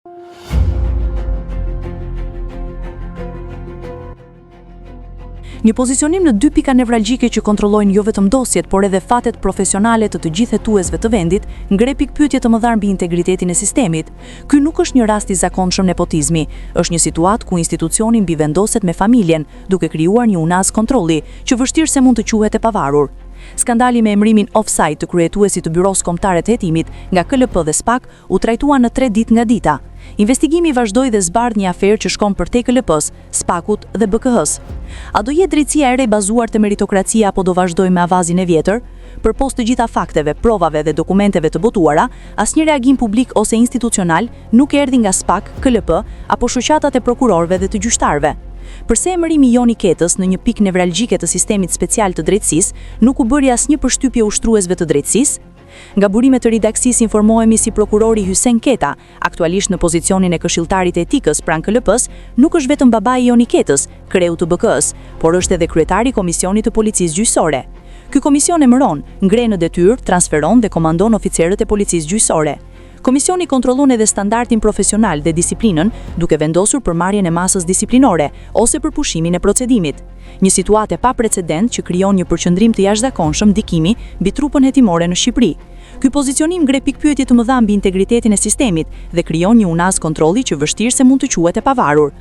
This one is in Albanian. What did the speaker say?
Një pozicionim në dy pika nevralgjike që kontrollojnë jo vetëm dosjet, por edhe fatet profesionale të gjithë hetuesve të vendit, ngre pikpyetje të mëdha mbi integritetin e sistemit. Ky nuk është një rast i zakonshëm nepotizmi, është një situatë ku institucioni mbivendoset me familjen, duke krijuar një unaz kontrolli, që vështirë se mund të quhet e pavarur. Skandali me emrimin offside të kryetuesit të Byros Kombëtare të Hetimit nga KLP dhe SPAK u trajtua në 3 ditë nga dita. Investigimi vazhdoi dhe zbardh një aferë që shkon përtej KLP-s, SPAK-ut dhe BKH-s. A do jetë drejtësia e re bazuar te meritokracia apo do vazhdojmë me avazin e vjetër? Përpos të gjitha fakteve, provave dhe dokumenteve të botuara, asnjë reagim publik ose institucional nuk erdhi nga SPAK, KLP apo shoqatat e prokurorëve dhe të gjyqtarëve. Përse emërimi i Joni Ketës në një pikë nevralgjike të sistemit special të drejtësisë nuk u bëri asnjë përshtypje ushtruesve të drejtësisë? Nga burimet të redaksisë informohemi si prokurori Hysen Keta, aktualisht në pozicionin e këshilltarit të etikës pranë KLP-s, nuk është vetëm babai i Joni Ketës, kreu të BK-s, por është edhe kryetari i Komisionit të Policisë Gjyqësore. Ky komision emëron, ngre në detyrë, transferon dhe komandon oficerët e policisë gjyqësore. Komisioni kontrollon edhe standardin profesional dhe disiplinën, duke vendosur për marrjen e masës disiplinore ose për pushimin e procedimit. Një situatë pa precedent që krijon një përqendrim të jashtëzakonshëm ndikimi mbi trupën hetimore në Shqipëri. Ky pozicionim ngre pikpyetje të mëdha mbi integritetin e sistemit dhe krijon një unaz kontrolli që vështirë se mund të quhet e pavarur.